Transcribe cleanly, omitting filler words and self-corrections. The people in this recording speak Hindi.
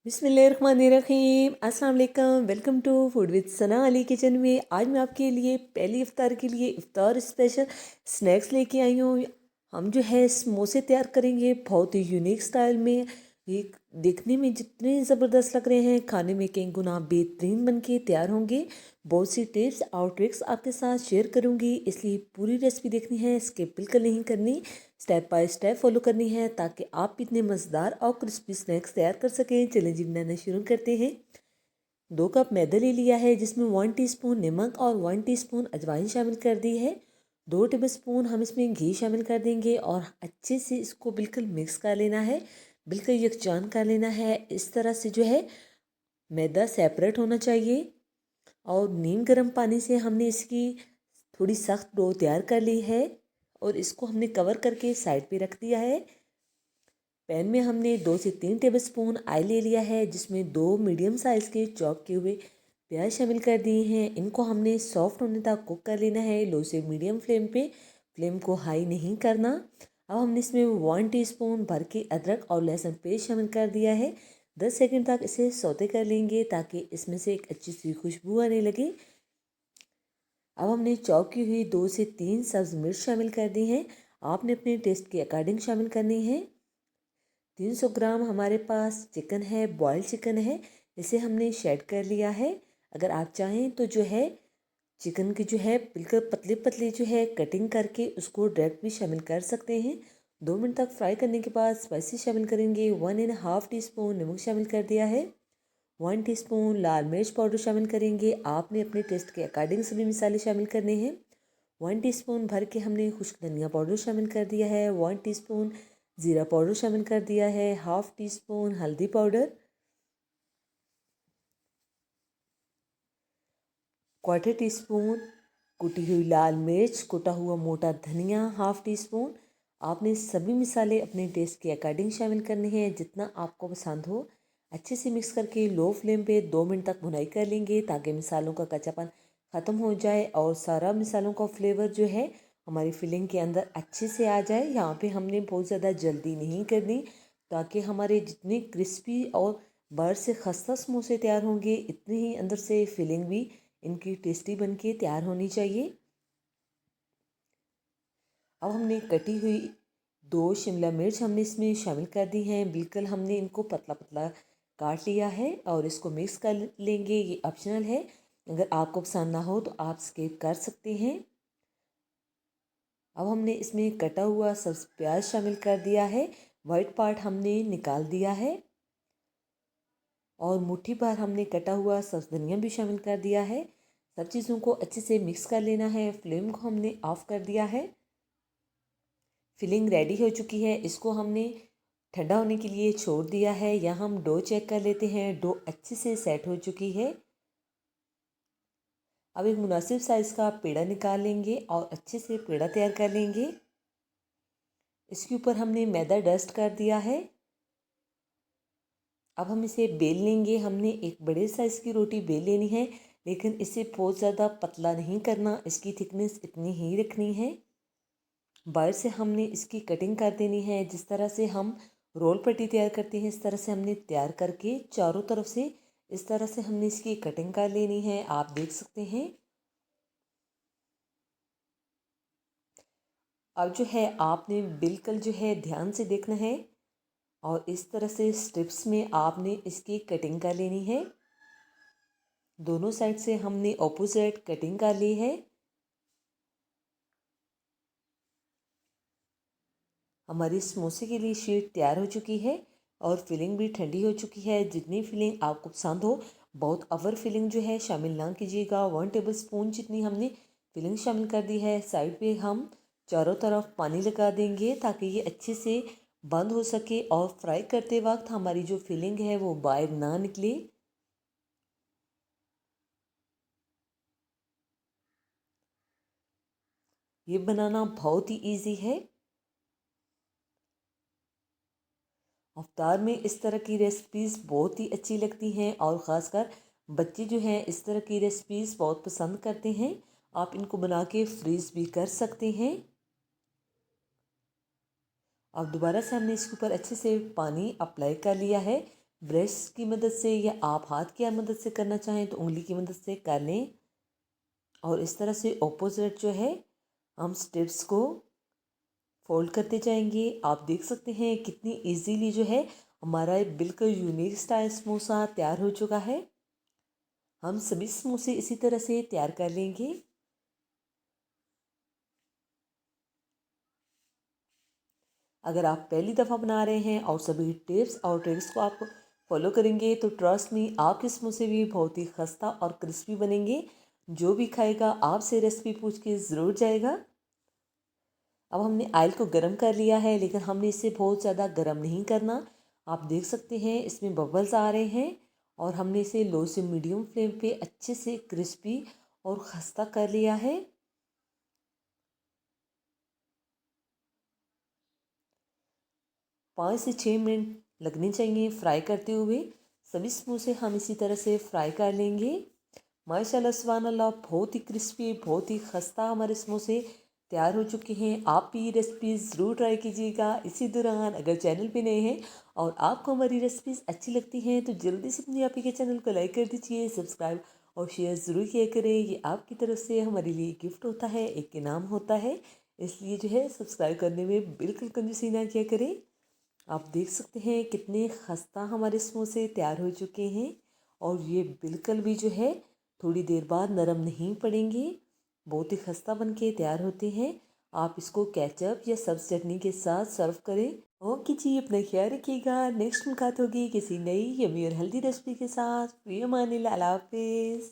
बिस्मिल्लाहिर्रहमानिर्रहीम अस्सलाम वालेकुम। Welcome to food with Sana Ali kitchen में। आज मैं आपके लिए पहली इफ्तार के लिए इफ्तार स्पेशल स्नैक्स लेके आई हूँ। हम जो है समोसे तैयार करेंगे बहुत ही यूनिक स्टाइल में। ये देखने में जितने ज़बरदस्त लग रहे हैं, खाने में कई गुना बेहतरीन बन के तैयार होंगे। बहुत सी टिप्स और ट्रिक्स आपके साथ शेयर करूँगी, इसलिए पूरी रेसिपी देखनी है, स्किप बिल्कुल नहीं करनी, स्टेप बाय स्टेप फॉलो करनी है ताकि आप इतने मज़ेदार और क्रिस्पी स्नैक्स तैयार कर सकें। चलिए जी बनाना शुरू करते हैं। 2 कप मैदा ले लिया है, जिसमें 1 टीस्पून नमक और 1 टीस्पून अजवाइन शामिल कर दी है। 2 टेबलस्पून हम इसमें घी शामिल कर देंगे और अच्छे से इसको बिल्कुल मिक्स कर लेना है, बिल्कुल यकजान कर लेना है। इस तरह से जो है मैदा सेपरेट होना चाहिए। और नीम गर्म पानी से हमने इसकी थोड़ी सख्त डो तैयार कर ली है और इसको हमने कवर करके साइड पे रख दिया है। पैन में हमने 2 से 3 टेबलस्पून ऑयल ले लिया है, जिसमें 2 मीडियम साइज़ के चॉप किए हुए प्याज शामिल कर दिए हैं। इनको हमने सॉफ्ट होने तक कुक कर लेना है, लो से मीडियम फ्लेम पे, फ्लेम को हाई नहीं करना। अब हमने इसमें 1 टीस्पून भर के अदरक और लहसुन पेस्ट शामिल कर दिया है। 10 सेकंड तक इसे सौते कर लेंगे ताकि इसमें से एक अच्छी सी खुशबू आने लगे। अब हमने चॉप की हुई 2 से 3 सब्ज़ मिर्च शामिल कर दी हैं। आपने अपने टेस्ट के अकॉर्डिंग शामिल करनी है। 300 ग्राम हमारे पास चिकन है, बॉयल्ड चिकन है, इसे हमने शेड कर लिया है। अगर आप चाहें तो जो है चिकन की जो है बिल्कुल पतले पतले जो है कटिंग करके उसको डायरेक्ट भी शामिल कर सकते हैं। 2 मिनट तक फ्राई करने के बाद स्पाइसी शामिल करेंगे। 1.5 टीस्पून नमक शामिल कर दिया है। 1 टीस्पून लाल मिर्च पाउडर शामिल करेंगे। आपने अपने टेस्ट के अकॉर्डिंग सभी मसाले शामिल करने हैं। 1 टीस्पून भर के हमने खुश्क धनिया पाउडर शामिल कर दिया है। 1 टीस्पून ज़ीरा पाउडर शामिल कर दिया है। 1/2 टीस्पून हल्दी पाउडर, 1/4 टीस्पून कुटी हुई लाल मिर्च, कुटा हुआ मोटा धनिया 1/2 टीस्पून। आपने सभी मसाले अपने टेस्ट के अकॉर्डिंग शामिल करने हैं, जितना आपको पसंद हो। अच्छे से मिक्स करके लो फ्लेम पे 2 मिनट तक भुनाई कर लेंगे ताकि मसालों का कच्चापन ख़त्म हो जाए और सारा मसालों का फ्लेवर जो है हमारी फिलिंग के अंदर अच्छे से आ जाए। यहाँ पे हमने बहुत ज़्यादा जल्दी नहीं करनी, ताकि हमारे जितने क्रिस्पी और बाहर से खस्ता समोसे तैयार होंगे, इतनी ही अंदर से फिलिंग भी इनकी टेस्टी बन के तैयार होनी चाहिए। अब हमने कटी हुई 2 शिमला मिर्च हमने इसमें शामिल कर दी हैं। बिल्कुल हमने इनको पतला पतला काट लिया है और इसको मिक्स कर लेंगे। ये ऑप्शनल है, अगर आपको पसंद ना हो तो आप स्किप कर सकते हैं। अब हमने इसमें कटा हुआ सब्ज़ प्याज शामिल कर दिया है। वाइट पार्ट हमने निकाल दिया है और मुट्ठी भर हमने कटा हुआ सब्ज़ धनिया भी शामिल कर दिया है। सब चीज़ों को अच्छे से मिक्स कर लेना है। फ्लेम को हमने ऑफ़ कर दिया है। फिलिंग रेडी हो चुकी है, इसको हमने ठंडा होने के लिए छोड़ दिया है। यहाँ हम डो चेक कर लेते हैं। डो अच्छे से सेट हो चुकी है। अब एक मुनासिब साइज़ का पेड़ा निकाल लेंगे और अच्छे से पेड़ा तैयार कर लेंगे। इसके ऊपर हमने मैदा डस्ट कर दिया है। अब हम इसे बेल लेंगे। हमने एक बड़े साइज़ की रोटी बेल लेनी है, लेकिन इसे बहुत ज़्यादा पतला नहीं करना, इसकी थिकनेस इतनी ही रखनी है। बाहर से हमने इसकी कटिंग कर देनी है। जिस तरह से हम रोल पट्टी तैयार करते हैं, इस तरह से हमने तैयार करके चारों तरफ से इस तरह से हमने इसकी कटिंग कर लेनी है। आप देख सकते हैं। अब जो है आपने बिल्कुल जो है ध्यान से देखना है और इस तरह से स्ट्रिप्स में आपने इसकी कटिंग कर लेनी है। दोनों साइड से हमने ऑपोजिट कटिंग कर ली है। हमारी समोसे के लिए शीट तैयार हो चुकी है और फिलिंग भी ठंडी हो चुकी है। जितनी फिलिंग आपको पसंद हो, बहुत ओवर फिलिंग जो है शामिल ना कीजिएगा। 1 टेबलस्पून जितनी हमने फिलिंग शामिल कर दी है। साइड पे हम चारों तरफ पानी लगा देंगे ताकि ये अच्छे से बंद हो सके और फ्राई करते वक्त हमारी जो फिलिंग है वो बाहर ना निकले। ये बनाना बहुत ही ईजी है। अफ्तार में इस तरह की रेसिपीज़ बहुत ही अच्छी लगती हैं और ख़ासकर बच्चे जो हैं इस तरह की रेसिपीज़ बहुत पसंद करते हैं। आप इनको बना के फ्रीज़ भी कर सकते हैं। अब दोबारा से हमने इसके ऊपर अच्छे से पानी अप्लाई कर लिया है। ब्रश की मदद से या आप हाथ की मदद से करना चाहें तो उंगली की मदद से कर लें। और इस तरह से ऑपोजिट जो है हम स्टेप्स को फोल्ड करते जाएंगे। आप देख सकते हैं कितनी इजीली जो है हमारा बिल्कुल यूनिक स्टाइल समोसा तैयार हो चुका है। हम सभी समोसे इसी तरह से तैयार कर लेंगे। अगर आप पहली दफ़ा बना रहे हैं और सभी टिप्स और ट्रिक्स को आप फॉलो करेंगे तो ट्रस्ट मी आपके समोसे भी बहुत ही खस्ता और क्रिस्पी बनेंगे। जो भी खाएगा आपसे रेसिपी पूछ के ज़रूर जाएगा। अब हमने ऑयल को गर्म कर लिया है, लेकिन हमने इसे बहुत ज़्यादा गर्म नहीं करना। आप देख सकते हैं इसमें बबल्स आ रहे हैं और हमने इसे लो से मीडियम फ्लेम पे अच्छे से क्रिस्पी और खस्ता कर लिया है। 5 से 6 मिनट लगने चाहिए फ्राई करते हुए। सभी समोसे हम इसी तरह से फ्राई कर लेंगे। माशाल्लाह सुभान अल्लाह, बहुत ही क्रिस्पी, बहुत ही खस्ता हमारे समोसे तैयार हो चुके हैं। आप भी ये रेसिपी ज़रूर ट्राई कीजिएगा। इसी दौरान अगर चैनल पे नए हैं और आपको हमारी रेसिपीज़ अच्छी लगती हैं तो जल्दी से अपने आप ही के चैनल को लाइक कर दीजिए, सब्सक्राइब और शेयर ज़रूर किया करें। ये आपकी तरफ से हमारे लिए गिफ्ट होता है, एक इनाम होता है। इसलिए जो है सब्सक्राइब करने में बिल्कुल कंजूसी ना किया करें। आप देख सकते हैं कितने खस्ता हमारे समोसे तैयार हो चुके हैं और ये बिल्कुल भी जो है थोड़ी देर बाद नरम नहीं पड़ेंगे, बहुत ही खस्ता बन के तैयार होते हैं। आप इसको केचप या सब्ज़ चटनी के साथ सर्व करें। ओके जी, अपना ख्याल रखिएगा। नेक्स्ट मुलाकात होगी किसी नई यम्मी और हेल्दी रेसिपी के साथ। फी अमानिल्लाह, अल्लाह हाफिज़।